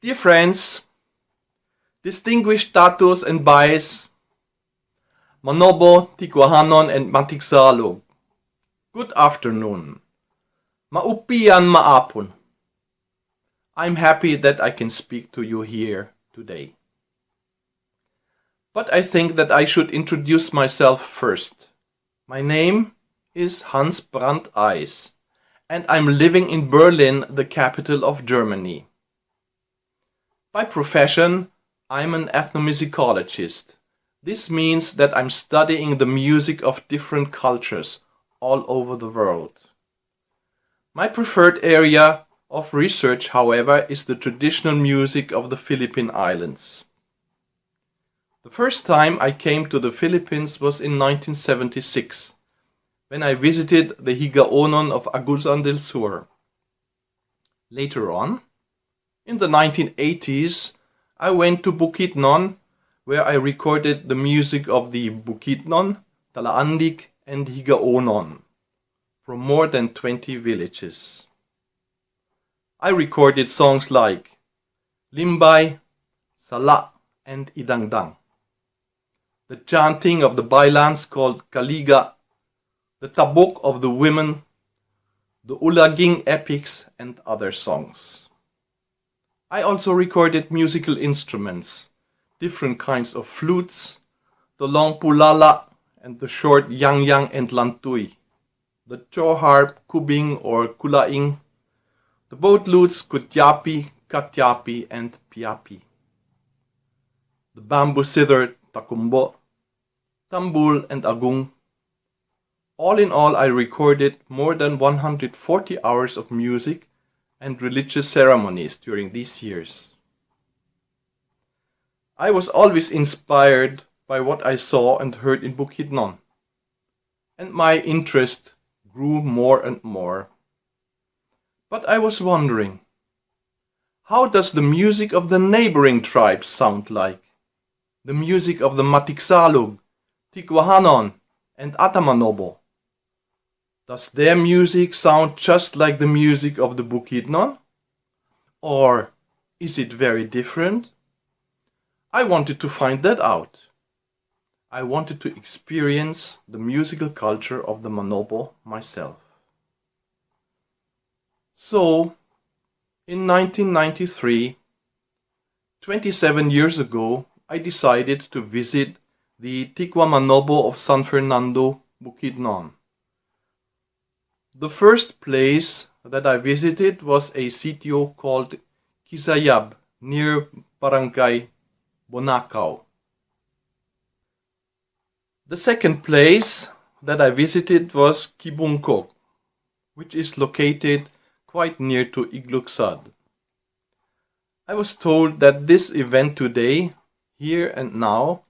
Dear friends, distinguished tatus and bais, Manobo, Tikwama and Matigsalog, good afternoon. Maupian maapon. I'm happy that I can speak to you here today. But I think that I should introduce myself first. My name is Hans Brandeis, and I'm living in Berlin, the capital of Germany. By profession, I'm an ethnomusicologist. This means that I'm studying the music of different cultures all over the world. My preferred area of research, however, is the traditional music of the Philippine Islands. The first time I came to the Philippines was in 1976, when I visited the Higaonon of Agusan del Sur. Later on, in the 1980s, I went to Bukidnon, where I recorded the music of the Bukidnon, Talaandig, and Higaonon from more than 20 villages. I recorded songs like Limbay, Sala, and Idangdang, the chanting of the bailans called Kaliga, the tabok of the women, the ulaging epics, and other songs. I also recorded musical instruments, different kinds of flutes, the long pulala and the short yang and lantui, the jaw harp, kubing or kulaing, the boat lutes kutyapi, katyapi, and piapi, the bamboo zither takumbo, tambul, and agung. All in all, I recorded more than 140 hours of music and religious ceremonies during these years. I was always inspired by what I saw and heard in Bukidnon, and my interest grew more and more. But I was wondering, how does the music of the neighboring tribes sound like? The music of the Matigsalog, Tikwama, and Manobo. Does their music sound just like the music of the Bukidnon? Or is it very different? I wanted to find that out. I wanted to experience the musical culture of the Manobo myself. So, in 1993, 27 years ago, I decided to visit the Tikwama Manobo of San Fernando, Bukidnon. The first place that I visited was a sitio called Kisayab near Barangay Bonacao. The second place that I visited was Kibungkok, which is located quite near to Iglugsad. I was told that this event today, here and now,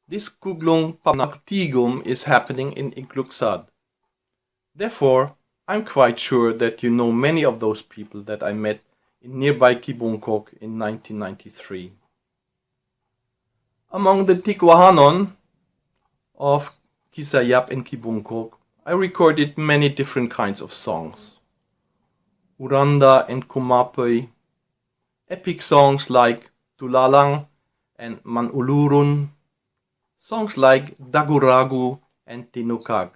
this Kuglung Papagtigum is happening in Iglugsad. Therefore, I'm quite sure that you know many of those people that I met in nearby Kibungkok in 1993. Among the Tikwahanon of Kisayap and Kibungkok, I recorded many different kinds of songs. Uranda and Kumapay, epic songs like Tulalang and Manulurun, songs like Daguragu and Tinukag.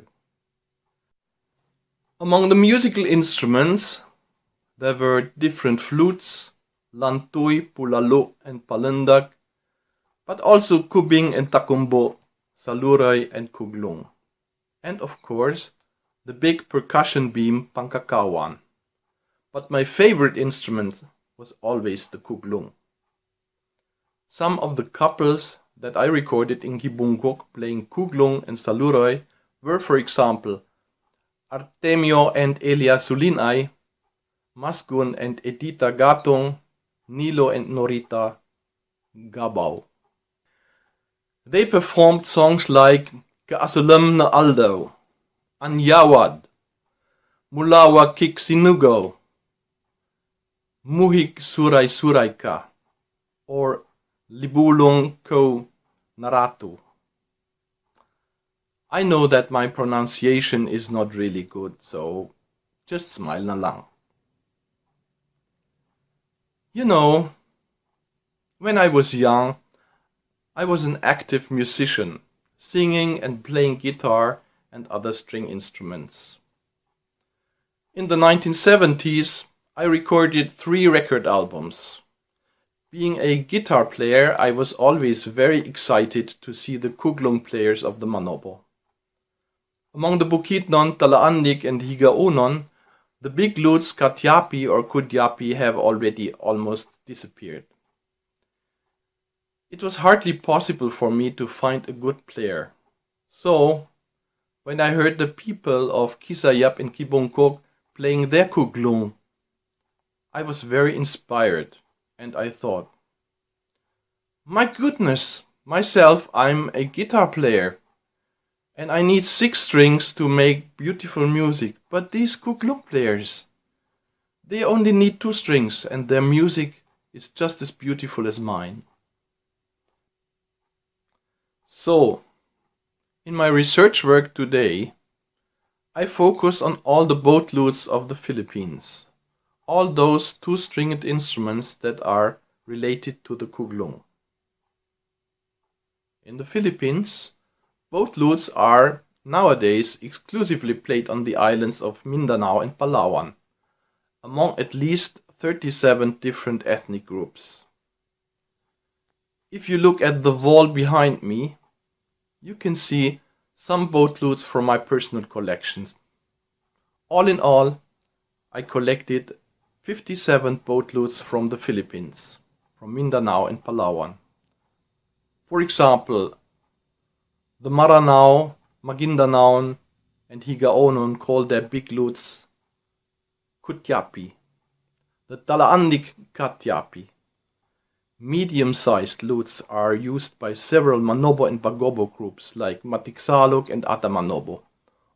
Among the musical instruments, there were different flutes, lantui, pulalo, and palandag, but also kubing and takumbo, saluray, and kuglung. And of course, the big percussion beam pangkakawan. But my favorite instrument was always the kuglung. Some of the couples that I recorded in Kibungkok playing kuglung and saluray were, for example, Artemio and Elia Sulinay, Masgun and Edita Gatong, Nilo and Norita Gabaw. They performed songs like Kaasulam na Aldaw, Anyawad, Mulawa Kik Sinugaw, Muhik Suray Suray Ka, or Libulong Ko Naratu. I know that my pronunciation is not really good, so just smile na lang. You know, When I was young, I was an active musician, singing and playing guitar and other string instruments. In the 1970s, I recorded 3 record albums. Being a guitar player, I was always very excited to see the Kuglung players of the Manobo. Among the Bukidnon, Talaandik and Higaonon, the big lutes Katyapi or Kudyapi have already almost disappeared. It was hardly possible for me to find a good player. So, when I heard the people of Kisayap and Kibongkok playing their Kuglung, I was very inspired, and I thought, my goodness, myself I'm a guitar player, and I need 6 strings to make beautiful music, but these Kuglung players, they only need 2 strings, and their music is just as beautiful as mine. So, in my research work today, I focus on all the boat lutes of the Philippines, all those 2-stringed instruments that are related to the Kuglung. In the Philippines, boat lutes are nowadays exclusively played on the islands of Mindanao and Palawan, among at least 37 different ethnic groups. If you look at the wall behind me, you can see some boat lutes from my personal collections. All in all, I collected 57 boat lutes from the Philippines, from Mindanao and Palawan. For example, the Maranao, Maguindanaon, and Higaonon call their big lutes Kutyapi, the Talaandik Katyapi. Medium-sized lutes are used by several Manobo and Bagobo groups like Matiksalok and Atamanobo,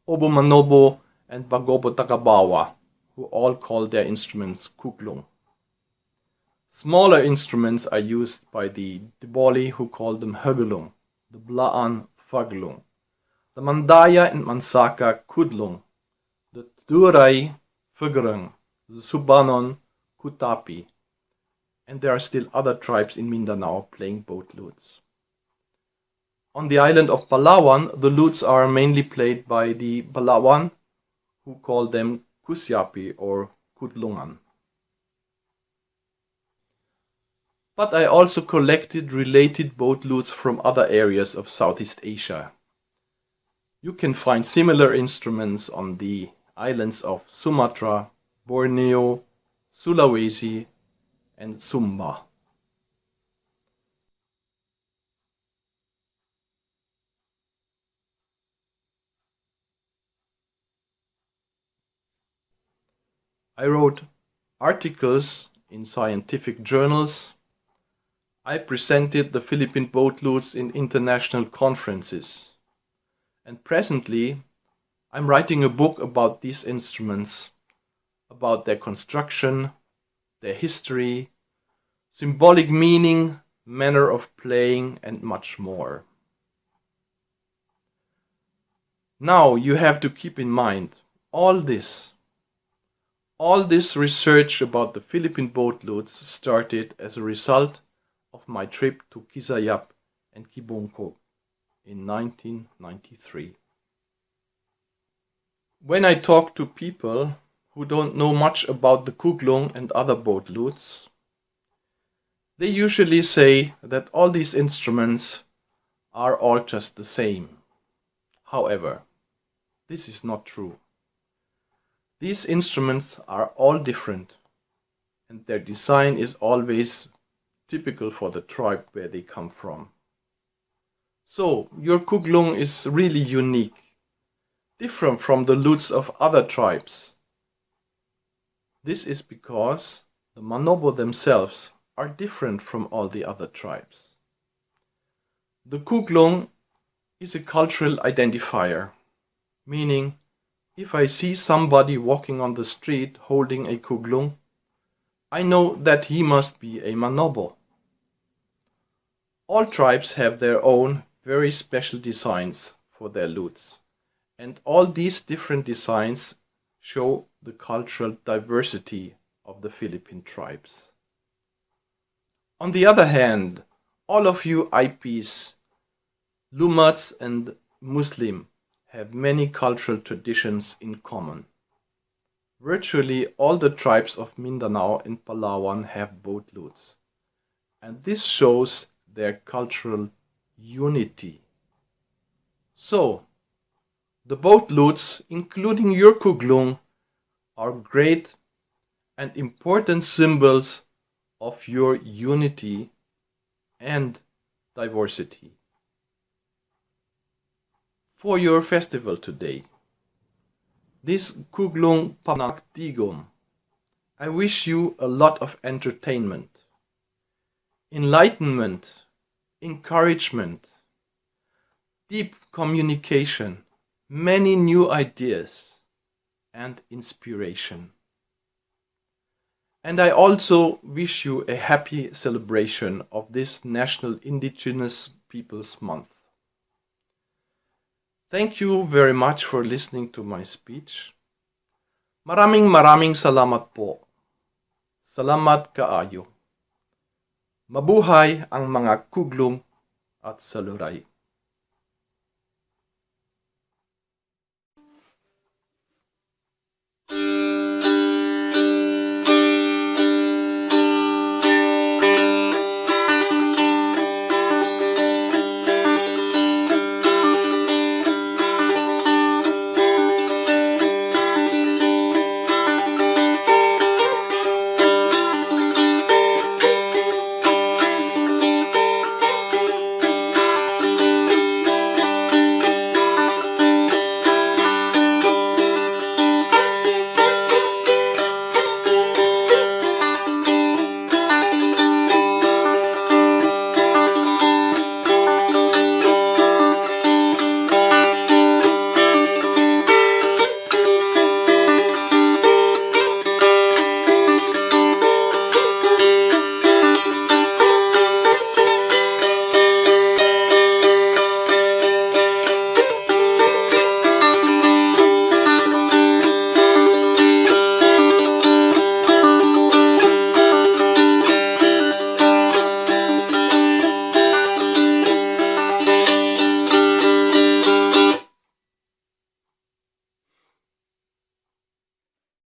Obo Manobo and Bagobo Takabawa, who all call their instruments Kuglung. Smaller instruments are used by the Diboli, who call them Hugulung, the Blaan Faglung, the Mandaya and Mansaka Kudlung, the Turay Fugrung, the Subanon Kutapi, and there are still other tribes in Mindanao playing boat lutes. On the island of Palawan, the lutes are mainly played by the Palawan, who call them Kusyapi or Kudlungan. But I also collected related boat lutes from other areas of Southeast Asia. You can find similar instruments on the islands of Sumatra, Borneo, Sulawesi, and Sumba. I wrote articles in scientific journals. I presented the Philippine boat lutes in international conferences. And presently, I'm writing a book about these instruments, about their construction, their history, symbolic meaning, manner of playing, and much more. Now you have to keep in mind all this research about the Philippine boat lutes started as a result of my trip to Kisayap and Kibongkok in 1993. When I talk to people who don't know much about the Kuglung and other boat lutes, they usually say that all these instruments are all just the same. However, this is not true. These instruments are all different, and their design is always typical for the tribe where they come from. So, your Kuglung is really unique, different from the lutes of other tribes. This is because the Manobo themselves are different from all the other tribes. The Kuglung is a cultural identifier, meaning if I see somebody walking on the street holding a Kuglung, I know that he must be a Manobo. All tribes have their own very special designs for their lutes, and all these different designs show the cultural diversity of the Philippine tribes. On the other hand, all of you IPs, Lumats and Muslim have many cultural traditions in common. Virtually all the tribes of Mindanao and Palawan have boat lutes, and this shows their cultural unity. So, the boat lutes, including your kuglung, are great and important symbols of your unity and diversity. For your festival today, this Kuglung Papagtigum, I wish you a lot of entertainment, enlightenment, encouragement, deep communication, many new ideas, and inspiration. And I also wish you a happy celebration of this National Indigenous Peoples Month. Thank you very much for listening to my speech. Maraming salamat po. Salamat kaayo. Mabuhay ang mga kuglung at saluray.